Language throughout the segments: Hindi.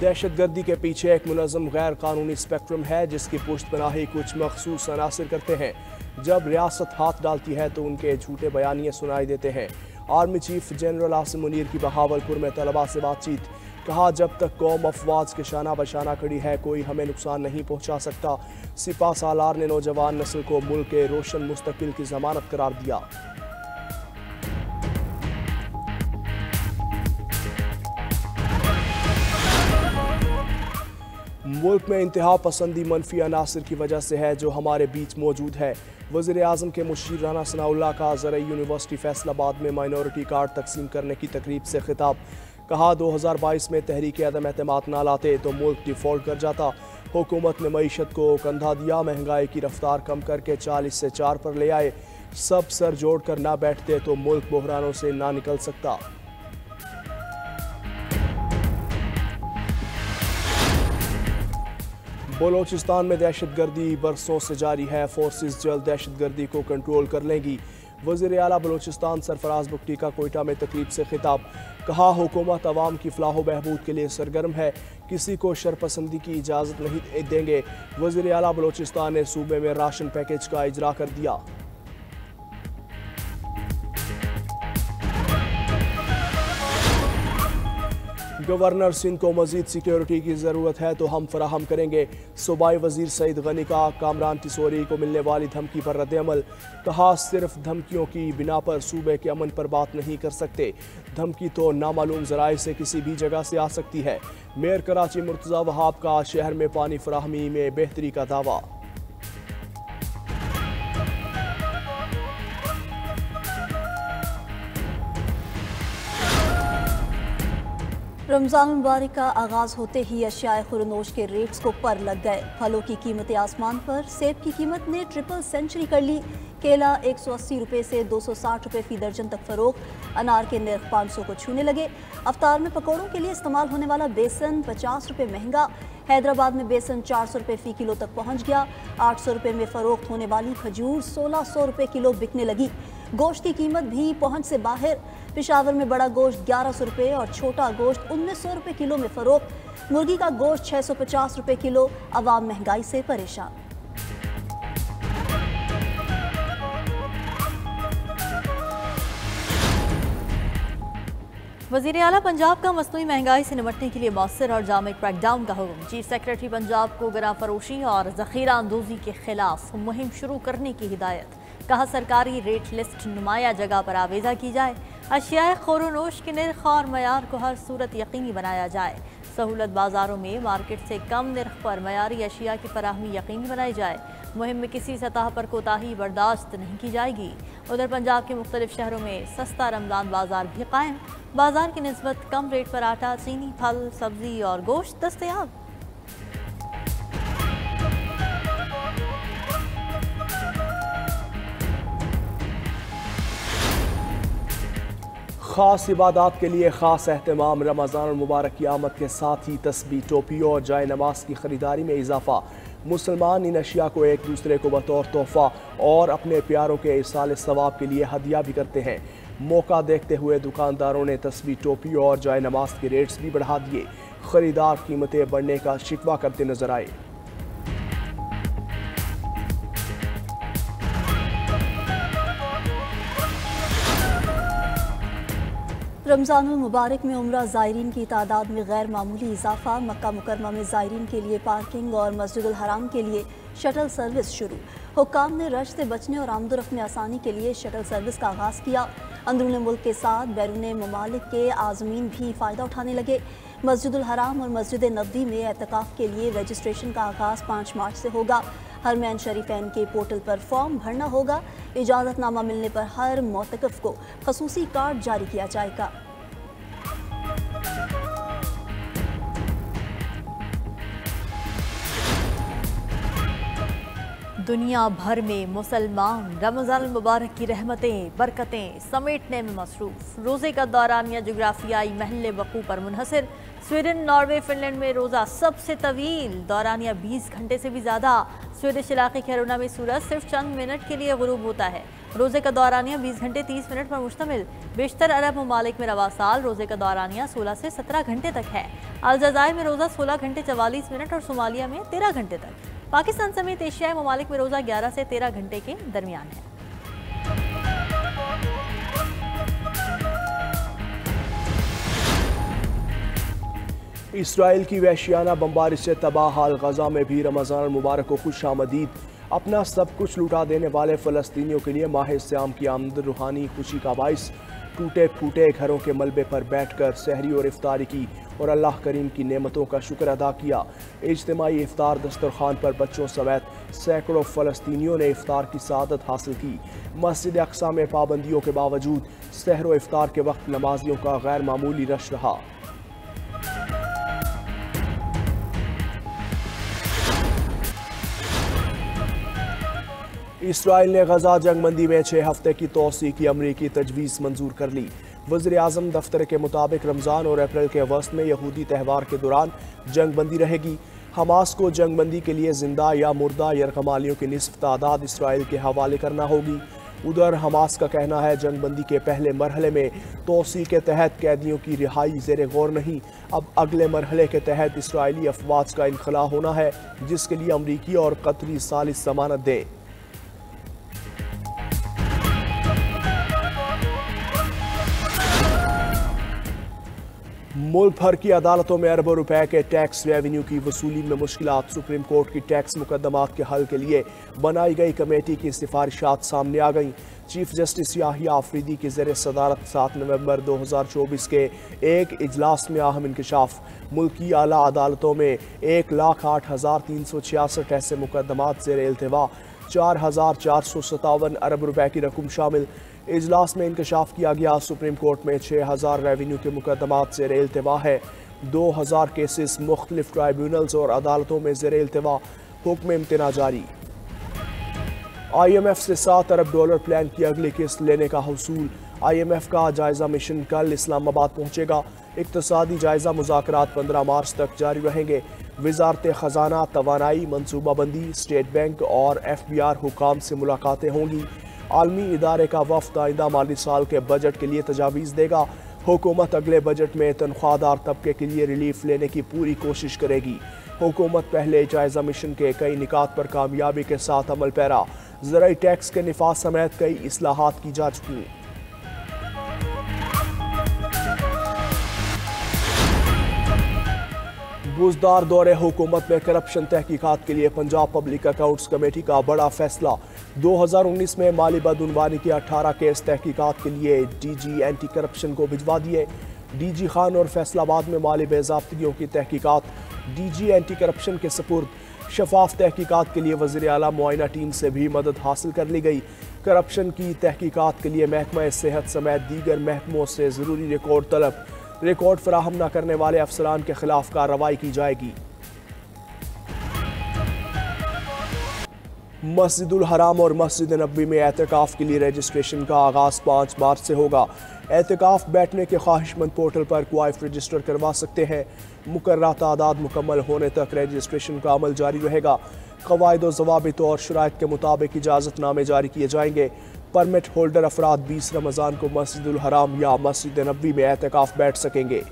दहशतगर्दी के पीछे एक मुनज़्ज़म गैर कानूनी स्पेक्ट्रम है जिसकी पुश्तपनाही कुछ मखसूस अनासिर करते हैं। जब रियासत हाथ डालती है तो उनके झूठे बयानिए सुनाई देते हैं। Army chief general Asim Munir की बहावलपुर में तलबा से बातचीत, कहा जब तक कौम अफवाज के शाना बशाना खड़ी है कोई हमें नुकसान नहीं पहुंचा सकता। सिपा सालार ने नौजवान नस्ल को मुल्क के रोशन मुस्तकबिल की जमानत करार दिया। मुल्क में इंतहा पसंदी मनफी अनासर की वजह से है जो हमारे बीच मौजूद है। वज़ीर आज़म के मुशीर राना सनाउल्लाह का ज़रई यूनिवर्सिटी फैसलाबाद में माइनॉरिटी कार्ड तकसीम करने की तकरीब से खिताब, कहा 2022 में तहरीक अदम एतमाद ना लाते तो मुल्क डिफ़ॉल्ट कर जाता। हुकूमत ने मईशत को कंधा दिया, महंगाई की रफ्तार कम करके 40 से 4 पर ले आए। सब सर जोड़ कर ना बैठते तो मुल्क बहरानों से ना निकल सकता। बलोचिस्तान में दहशतगर्दी बरसों से जारी है, फोर्सेस जल्द दहशतगर्दी को कंट्रोल कर लेंगी। वज़ीर आला बलोचिस्तान सरफराज बुगटी का कोयटा में तकरीब से खिताब, कहा हुकूमत अवाम की फलाह बहबूद के लिए सरगर्म है, किसी को शरपसंदी की इजाज़त नहीं देंगे। वज़ीर आला बलोचिस्तान ने सूबे में राशन पैकेज का इजरा कर दिया। गवर्नर सिंध को मजीद सिक्योरिटी की ज़रूरत है तो हम फराहम करेंगे। सूबाई वजीर सईद गनी का कामरान टिसोरी को मिलने वाली धमकी पर रद्द-ए-अमल, कहा सिर्फ धमकियों की बिना पर सूबे के अमन पर बात नहीं कर सकते। धमकी तो नामालूम ज़राए से किसी भी जगह से आ सकती है। मेयर कराची मुर्तज़ा वहाब का शहर में पानी फराहमी में बेहतरी का दावा। रमज़ान मुबारक का आगाज़ होते ही अशियाए खुरनोश के रेट्स को पर लग गए। फलों की कीमतें आसमान पर, सेब की कीमत ने ट्रिपल सेंचुरी कर ली। केला 180 रुपये से 260 रुपये फी दर्जन तक फरोख्त, अनार के नर्ख 500 को छूने लगे। अफ्तार में पकौड़ों के लिए इस्तेमाल होने वाला बेसन 50 रुपये महंगा। हैदराबाद में बेसन 400 रुपये फ़ी किलो तक पहुँच गया। 800 रुपये में फ़रोख्त होने वाली खजूर 1600 रुपये किलो बिकने लगी। गोश्त की कीमत भी पहुँच से बाहर। पेशावर में बड़ा गोश्त 1100 रुपये और छोटा गोश्त 1900 रुपये किलो में फ़रोख्त। मुर्गी का गोश्त 650 रुपये किलो। अवाम महंगाई से परेशान। वज़ीर आला पंजाब का मसनूई महंगाई से निपटने के लिए मौसर और जामे क्रैकडाउन का हुक्म। चीफ सेक्रेटरी पंजाब को गरा फरोशी और ज़ख़ीरा अंदोज़ी के खिलाफ मुहिम शुरू करने की हिदायत, कहा सरकारी रेट लिस्ट नुमाया जगह पर आवेजा की जाए। अशियाए खोरोनोश के निर्ख और मयार को हर सूरत यकीनी बनाया जाए। सहूलत बाज़ारों में मार्केट से कम निर्ख पर मयारी अशिया की फराहमी यकीनी बनाई जाए। मुहिम में किसी सतह पर कोताही बर्दाश्त नहीं की जाएगी। उधर पंजाब के मुख्तलिफ शहरों में सस्ता रमज़ान बाजार भी कायम। बाजार की निस्बत कम रेट पर आटा, चीनी, फल, सब्जी और गोश्त दस्तयाब। ख़ास इबादत के लिए ख़ास एहतमाम। रमज़ान मुबारक की आमद के साथ ही तस्बीह, टोपियों और जाए नमाज की ख़रीदारी में इजाफा। मुसलमान इन अशिया को एक दूसरे को बतौर तोहफ़ा और अपने प्यारों के इरसाल सवाब के लिए हदिया भी करते हैं। मौका देखते हुए दुकानदारों ने तस्बीह, टोपियों और जाए नमाज के रेट्स भी बढ़ा दिए। ख़रीदार कीमतें बढ़ने का शिकवा करते नजर आए। रमज़ान मुबारक में उम्रा ज़ायरीन की तादाद में गैर मामूली इजाफा। मक्का मुकरमा में ज़ायरीन के लिए पार्किंग और मस्जिदुल हराम के लिए शटल सर्विस शुरू। हुक्काम ने रश से बचने और आमदोरफ्त में आसानी के लिए शटल सर्विस का आगाज़ किया। अंदरूनी मुल्क के साथ बैरून ममालिक के आज़मीन भी फ़ायदा उठाने लगे। मस्जिदुल हराम और मस्जिद नबवी में एतकाफ़ के लिए रजिस्ट्रेशन का आगाज़ 5 मार्च से होगा। हरमैन शरीफैन के पोर्टल पर फॉर्म भरना होगा। इजाज़तनामा मिलने पर हर मोतकफ़ को ख़ुसूसी कार्ड जारी किया जाएगा। दुनिया भर में मुसलमान रमज़ान मुबारक की रहमतें बरकतें समेटने में मसरूफ। रोज़े का दौरानिया जोग्राफियाई महल वक़ू पर मुनहसर। स्वीडन, नॉर्वे, फिनलैंड में रोज़ा सबसे तवील, दौरानिया 20 घंटे से भी ज़्यादा। स्वीडिश इलाके कैरोना में सूरज सिर्फ चंद मिनट के लिए गुरूब होता है। रोज़े का दौरानिया 20 घंटे 30 मिनट पर मुश्तमिल। बेशतर अरब ममालिक में रवा साल रोज़े का दौरानिया 16 से 17 घंटे तक है। अलजायर में रोज़ा 16 घंटे 44 मिनट और सोमालिया में 13 घंटे तक। पाकिस्तान समेत एशियाई ममालिक में रोज़ा 11 से 13 घंटे के दरमियान है। इसराइल की वहशियाना बमबारी से तबाह हाल गजा में भी रमज़ान मुबारक को खुश आमदीद। अपना सब कुछ लुटा देने वाले फ़लस्तीनियों के लिए माह सियाम की आमद रूहानी खुशी का बाइस। टूटे फूटे घरों के मलबे पर बैठकर सहरी और इफ्तारी की और अल्लाह करीम की नेमतों का शुक्र अदा किया। इज्तिमाई इफ्तार दस्तरखान पर बच्चों समेत सैकड़ों फ़लस्तीनियों ने इफ्तार की सआदत हासिल की। मस्जिद अक्सा में पाबंदियों के बावजूद सहर व इफ्तार के वक्त नमाजियों का गैर मामूली रश रहा। इसराइल ने गजा जंगबंदी में 6 हफ्ते की तोसी की अमरीकी तजवीज़ मंजूर कर ली। वज़ीर आज़म दफ्तर के मुताबिक रमज़ान और अप्रैल के वस्त में यहूदी त्यौहार के दौरान जंगबंदी रहेगी। हमास को जंगबंदी के लिए जिंदा या मुर्दा यरगमालियों की निस्फ तादाद इसराइल के हवाले करना होगी। उधर हमास का कहना है जंगबंदी के पहले मरहले में तोसी के तहत कैदियों की रिहाई ज़ेर गौर नहीं। अब अगले मरहले के तहत इसराइली अफवाज का इनखला होना है, जिसके लिए अमरीकी और कतरी सालिस जमानत दें। मुल्क भर की अदालतों में अरबों रुपए के टैक्स रेवेन्यू की वसूली में मुश्किलात। सुप्रीम कोर्ट की टैक्स मुकदमात के हल के लिए बनाई गई कमेटी की सिफारिशात सामने आ गईं। चीफ जस्टिस याहिया आफरीदी की ज़ेर सदारत 7 नवंबर 2024 के एक इजलास में अहम इंकशाफ। मुल्क की आला अदालतों में 1,08,366 ऐसे मुकदमात ज़ेर इल्तिवा, 4,457 अरब रुपए की रकम शामिल। इजलास में इंकशाफ किया गया सुप्रीम कोर्ट में 6,000 रेवेन्यू के मुकदमात ज़ेर इल्तिवा है। 2,000 केसेस मुख्तलिफ ट्राइब्यूनल्स और अदालतों में ज़ेर इल्तिवा। हुक्म इम्तना जारी। IMF से $7 अरब प्लान की अगली किस्त लेने का हसूल। IMF का जायजा मिशन कल इस्लामाबाद पहुंचेगा। इक्तसादी जायजा मुज़ाकरात 15 मार्च तक जारी रहेंगे। वज़ारत ख़जाना, तवानाई, मनसूबाबंदी, स्टेट बैंक और FBR हुकाम से मुलाकातें होंगी। आलमी इदारे का वफ़द आइंदा माली साल के बजट के लिए तजावीज़ देगा। हुकूमत अगले बजट में तनख्वाहदार तबके के लिए रिलीफ लेने की पूरी कोशिश करेगी। हुकूमत पहले जायजा मिशन के कई निकात पर कामयाबी के साथ अमल पैरा। ज़राई टैक्स के निफाज समेत कई इस्लाहात की जा चुकी। बुज़दार दौरे हुकूमत में करप्शन तहकीकात के लिए पंजाब पब्लिक अकाउंट्स कमेटी का बड़ा फैसला। 2019 में माली बदउनवानी के 18 केस तहकीकात के लिए DG एंटी करप्शन को भिजवा दिए। DG खान और फैसलाबाद में माली बेज़ाब्तियों की तहकीकात DG एंटी करप्शन के सपुर्द। शफाफ तहकीकात के लिए वज़ीर आला मुआयना टीम से भी मदद हासिल कर ली गई। करप्शन की तहकीकात के लिए महकमा सेहत समेत दीगर महकमों से ज़रूरी रिकॉर्ड तलब। रिकॉर्ड फराहम न करने वाले अफसरान के खिलाफ कार्रवाई की जाएगी। मस्जिदुल हराम और मस्जिद नबवी में एहतिकाफ के लिए रजिस्ट्रेशन का आगाज़ 5 मार्च से होगा। एहतिकाफ बैठने के ख्वाहिशमंद पोर्टल पर क्वाइफ रजिस्टर करवा सकते हैं। मुकर्रर तादाद मुकम्मल होने तक रजिस्ट्रेशन का अमल जारी रहेगा। क़वाइद व ज़वाबित और शराइत के मुताबिक इजाज़तनामे जारी किए जाएंगे। परमिट होल्डर अफराद 20 रमज़ान को मस्जिदुल हराम या मस्जिद नबवी में एहतिकाफ बैठ सकेंगे।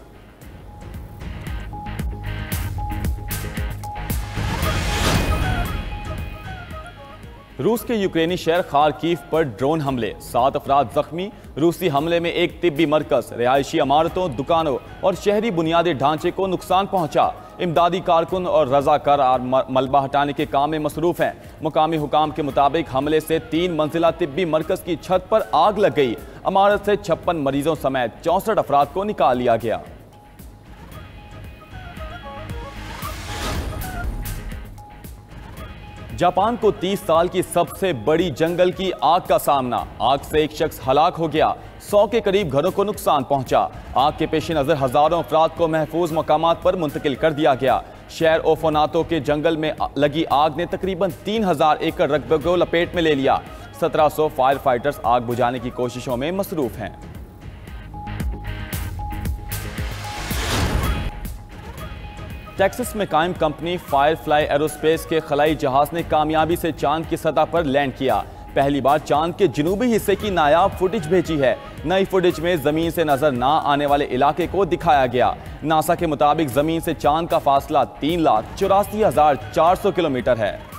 रूस के यूक्रेनी शहर खार्किव पर ड्रोन हमले, 7 अफराद जख्मी। रूसी हमले में एक तिब्बी मरकज, रिहायशी इमारतों, दुकानों और शहरी बुनियादी ढांचे को नुकसान पहुंचा। इमदादी कारकुन और रजाकार मलबा हटाने के काम में मसरूफ हैं। मुकामी हुकाम के मुताबिक हमले से 3 मंजिला तिब्बी मरकज की छत पर आग लग गई। इमारत से 56 मरीजों समेत 64 अफराद को निकाल लिया गया। जापान को 30 साल की सबसे बड़ी जंगल की आग का सामना। आग से एक शख्स हलाक हो गया, 100 के करीब घरों को नुकसान पहुंचा। आग के पेश नजर हजारों अफराद को महफूज मकामात पर मुंतकिल कर दिया गया। शहर ओफोनातो के जंगल में लगी आग ने तकरीबन 3000 एकड़ रकबे को लपेट में ले लिया। 1700 फायर फाइटर्स आग बुझाने की कोशिशों में मसरूफ हैं। टेक्सास में कायम कंपनी फायरफ्लाई एरोस्पेस के खलाई जहाज ने कामयाबी से चांद की सतह पर लैंड किया। पहली बार चांद के जनूबी हिस्से की नायाब फुटेज भेजी है। नई फुटेज में जमीन से नजर ना आने वाले इलाके को दिखाया गया। नासा के मुताबिक जमीन से चांद का फासला 3,84,400 किलोमीटर है।